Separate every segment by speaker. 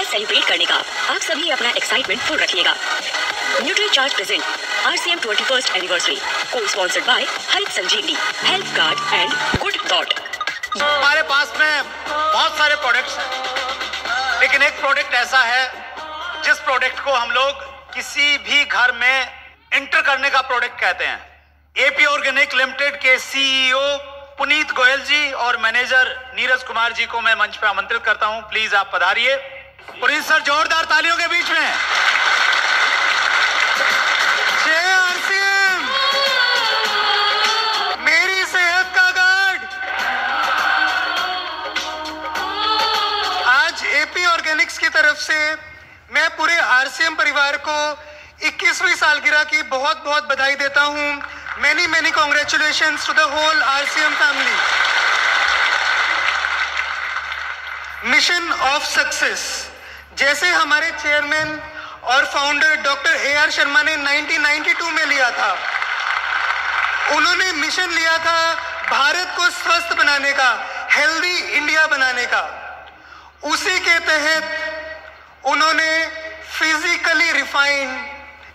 Speaker 1: है सेलिब्रेट करने का। आप सभी अपना एक्साइटमेंट फुल रखिएगा। Nutricharge present RCM 21st anniversary, को sponsored by Harit Sanjivani, health card and good dot.
Speaker 2: हमारे पास में बहुत सारे प्रोडक्ट्स हैं, लेकिन एक प्रोडक्ट ऐसा है जिस प्रोडक्ट को हम लोग किसी भी घर में एंटर करने का प्रोडक्ट कहते हैं। AP ऑर्गेनिक लिमिटेड के CEO पुनीत गोयल जी और मैनेजर नीरज कुमार जी को मैं मंच पर आमंत्रित करता हूं। प्लीज आप पधारिए। पुनीत सर, जोरदार तालियों के बीच में। जय RCM, मेरी सेहत का गार्ड। आज AP ऑर्गेनिक्स की तरफ से मैं पूरे RCM परिवार को 21वीं सालगिरह की बहुत बहुत बधाई देता हूं। Many congratulations to the whole RCM family. Mission of success, जैसे हमारे चेयरमैन और फाउंडर डॉक्टर AR शर्मा ने 1992 में लिया था, उन्होंने मिशन लिया था भारत को स्वस्थ बनाने का, हेल्दी इंडिया बनाने का। उसी के तहत उन्होंने फिजिकली रिफाइंड,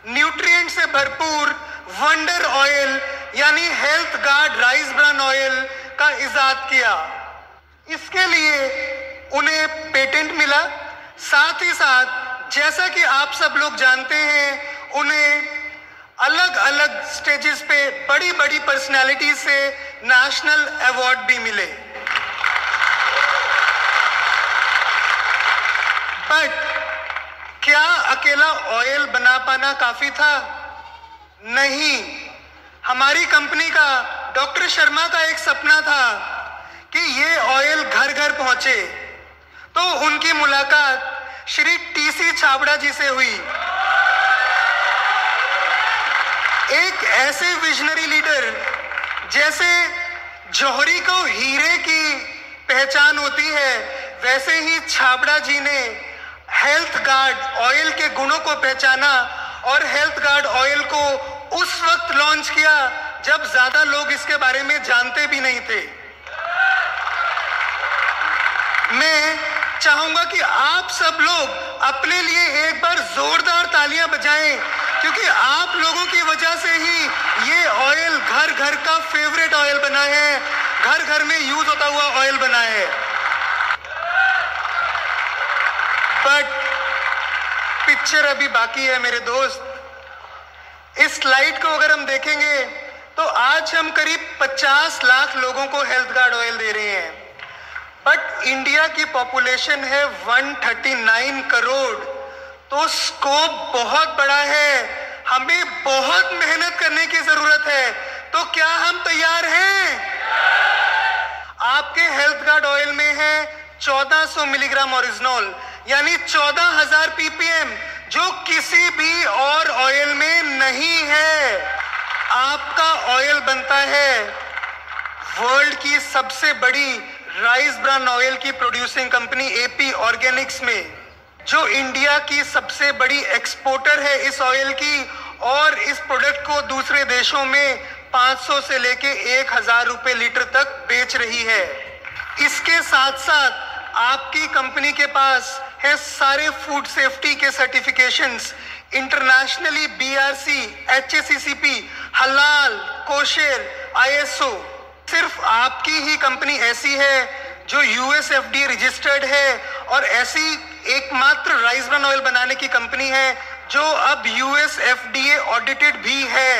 Speaker 2: न्यूट्रिएंट से भरपूर वंडर ऑयल यानी health guard rice bran oil का इजाद किया। इसके लिए उन्हें पेटेंट मिला। साथ ही साथ जैसा कि आप सब लोग जानते हैं, उन्हें अलग अलग स्टेजेस पे बड़ी बड़ी पर्सनालिटी से नेशनल अवार्ड भी मिले। बट क्या अकेला ऑयल बना पाना काफी था? नहीं। हमारी कंपनी का, डॉक्टर शर्मा का एक सपना था कि ये ऑयल घर घर पहुंचे। तो उनकी मुलाकात श्री TC छाबड़ा जी से हुई, एक ऐसे विजनरी लीडर। जैसे जौहरी को हीरे की पहचान होती है, वैसे ही छाबड़ा जी ने हेल्थ गार्ड ऑयल के गुणों को पहचाना और हेल्थ गार्ड ऑयल को उस वक्त लॉन्च किया जब ज्यादा लोग इसके बारे में जानते भी नहीं थे। मैं चाहूंगा कि आप सब लोग अपने लिए एक बार जोरदार तालियां बजाएं, क्योंकि आप लोगों की वजह से ही ये ऑयल घर घर का फेवरेट ऑयल बना है, घर घर में यूज होता हुआ ऑयल बना है। बट पिक्चर अभी बाकी है मेरे दोस्त। इस स्लाइड को अगर हम देखेंगे तो आज हम करीब 50 लाख लोगों को हेल्थ गार्ड ऑयल दे रहे हैं। बट इंडिया की पॉपुलेशन है 139 करोड़, तो स्कोप बहुत बड़ा है। हमें बहुत मेहनत करने की जरूरत है। तो क्या हम तैयार हैं? आपके हेल्थ गार्ड ऑयल में है 1400 मिलीग्राम ओरिजिनॉल, यानी 14,000 ppm, जो किसी भी और ऑयल में नहीं है। आपका ऑयल बनता है वर्ल्ड की सबसे बड़ी राइस ब्रान ऑयल की प्रोड्यूसिंग कंपनी AP ऑर्गेनिक्स में, जो इंडिया की सबसे बड़ी एक्सपोर्टर है इस ऑयल की, और इस प्रोडक्ट को दूसरे देशों में 500 से लेके 1,000 रुपए लीटर तक बेच रही है। इसके साथ साथ आपकी कंपनी के पास है सारे फूड सेफ्टी के सर्टिफिकेशंस, इंटरनेशनली BRC, HACCP, हलाल, कोशेर, ISO। सिर्फ आपकी ही कंपनी ऐसी है जो US FDA रजिस्टर्ड है, और ऐसी एकमात्र राइस ब्रान ऑयल बनाने की कंपनी है जो अब US FDA ऑडिटेड भी है।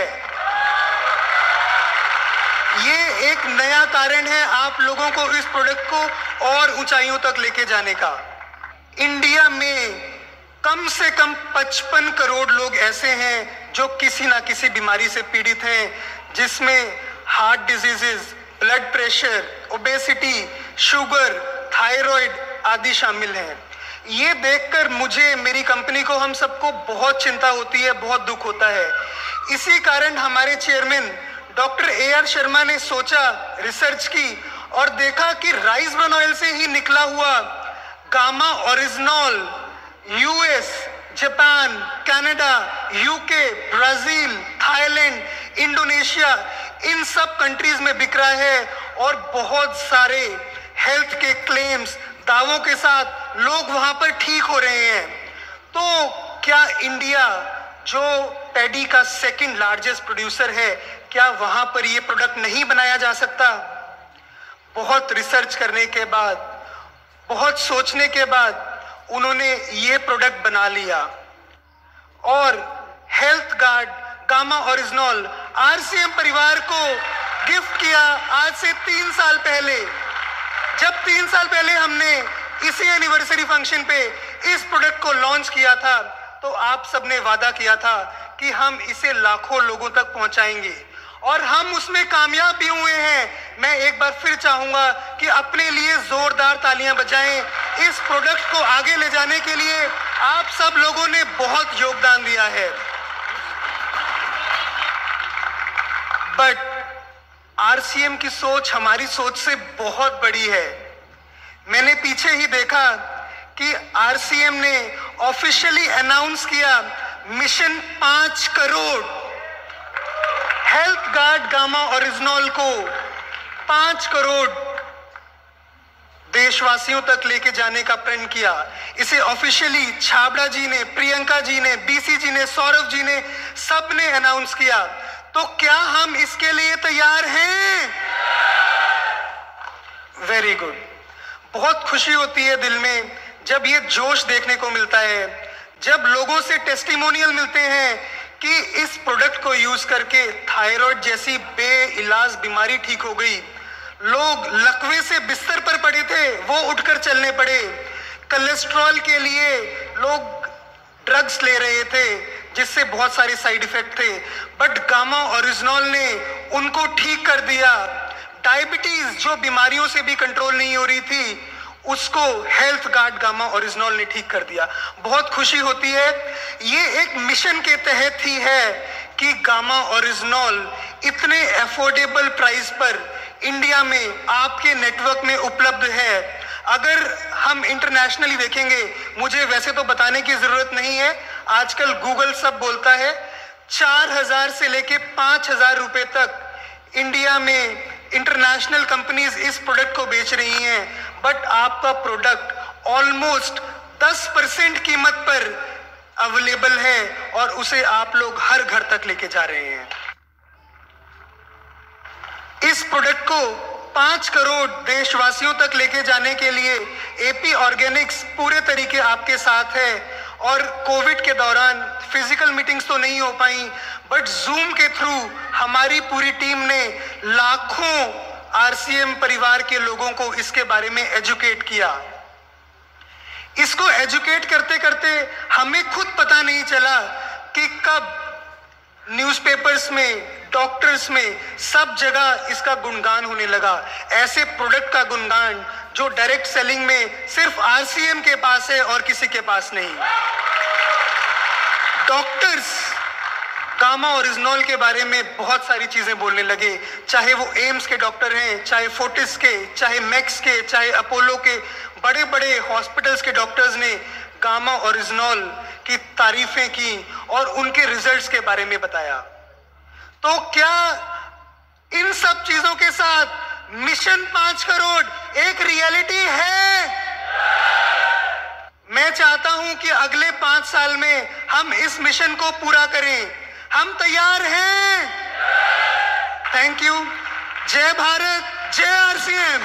Speaker 2: ये एक नया कारण है आप लोगों को इस प्रोडक्ट को और ऊंचाइयों तक लेके जाने का। इंडिया में कम से कम 55 करोड़ लोग ऐसे हैं जो किसी ना किसी बीमारी से पीड़ित हैं, जिसमें heart diseases, blood pressure, obesity, sugar, thyroid आदि शामिल हैं। ये देखकर मुझे, मेरी कंपनी को, हम सबको बहुत चिंता होती है, बहुत दुख होता है। इसी कारण हमारे चेयरमैन डॉक्टर AR शर्मा ने सोचा, रिसर्च की और देखा कि राइस ब्रान ऑयल से ही निकला हुआ gamma original US, Japan, Canada, UK, Brazil, Thailand, Indonesia, इन सब कंट्रीज में बिक रहा है, और बहुत सारे हेल्थ के क्लेम्स, दावों के साथ लोग वहां पर ठीक हो रहे हैं। तो क्या इंडिया जो पैडी का सेकंड लार्जेस्ट प्रोड्यूसर है, क्या वहां पर ये प्रोडक्ट नहीं बनाया जा सकता? बहुत रिसर्च करने के बाद, बहुत सोचने के बाद उन्होंने ये प्रोडक्ट बना लिया और health guard gamma original RCM परिवार को गिफ्ट किया आज से 3 साल पहले। जब 3 साल पहले हमने इसी एनिवर्सरी फंक्शन पे इस प्रोडक्ट को लॉन्च किया था, तो आप सबने वादा किया था कि हम इसे लाखों लोगों तक पहुंचाएंगे और हम उसमें कामयाब भी हुए हैं। मैं एक बार फिर चाहूंगा कि अपने लिए जोरदार तालियां बजाएं। इस प्रोडक्ट को आगे ले जाने के लिए आप सब लोगों ने बहुत योगदान दिया है। बट आरसीएम की सोच हमारी सोच से बहुत बड़ी है। मैंने पीछे ही देखा कि आरसीएम ने ऑफिशियली अनाउंस किया mission 5 crore health guard gamma original को 5 करोड़ देशवासियों तक लेके जाने का प्रण किया। इसे ऑफिशियली छाबड़ा जी ने, प्रियंका जी ने, बीसी जी ने, सौरभ जी ने, सब ने अनाउंस किया। तो क्या हम इसके लिए तैयार हैं? Very good. बहुत खुशी होती है दिल में जब ये जोश देखने को मिलता है, जब लोगों से टेस्टिमोनियल मिलते हैं कि इस प्रोडक्ट को यूज करके थायराइड जैसी बेइलाज बीमारी ठीक हो गई। लोग लकवे से बिस्तर पर पड़े थे, वो उठकर चलने पड़े। कोलेस्ट्रॉल के लिए लोग ड्रग्स ले रहे थे जिससे बहुत सारे साइड इफेक्ट थे, बट गामा ओरिजिनल ने उनको ठीक कर दिया। डायबिटीज जो बीमारियों से भी कंट्रोल नहीं हो रही थी, उसको हेल्थ गार्ड गामा ओरिजिनल ने ठीक कर दिया। बहुत खुशी होती है। ये एक मिशन के तहत ही है कि गामा ओरिजिनल इतने अफोर्डेबल प्राइस पर इंडिया में आपके नेटवर्क में उपलब्ध है। अगर हम इंटरनेशनली देखेंगे, मुझे वैसे तो बताने की जरूरत नहीं है, आजकल गूगल सब बोलता है, 4000 से लेके 5000 रुपए तक इंडिया में इंटरनेशनल कंपनीज इस प्रोडक्ट को बेच रही हैं। बट आपका प्रोडक्ट ऑलमोस्ट 10% कीमत पर अवेलेबल है और उसे आप लोग हर घर तक लेके जा रहे हैं। इस प्रोडक्ट को 5 करोड़ देशवासियों तक लेके जाने के लिए एपी ऑर्गेनिक्स पूरे तरीके आपके साथ है। और कोविड के दौरान फिजिकल मीटिंग्स तो नहीं हो पाई, बट जूम के थ्रू हमारी पूरी टीम ने लाखों आरसीएम परिवार के लोगों को इसके बारे में एजुकेट किया। इसको एजुकेट करते करते हमें खुद पता नहीं चला कि कब न्यूज़पेपर्स में, डॉक्टर्स में, सब जगह इसका गुणगान होने लगा। ऐसे प्रोडक्ट का गुणगान जो डायरेक्ट सेलिंग में सिर्फ आरसीएम के पास है और किसी के पास नहीं। डॉक्टर्स गामा ओरिजिनल के बारे में बहुत सारी चीजें बोलने लगे, चाहे वो एम्स के डॉक्टर हैं, चाहे फोर्टिस के, चाहे मैक्स के, चाहे अपोलो के, बड़े बड़े हॉस्पिटल्स के डॉक्टर्स ने गामा ओरिजिनल की तारीफें की और उनके रिजल्ट्स के बारे में बताया। तो क्या इन सब चीजों के साथ मिशन 5 करोड़ एक रियलिटी है? मैं चाहता हूं कि अगले 5 साल में हम इस मिशन को पूरा करें। हम तैयार हैं। Thank you. जय भारत, जय आरसीएम।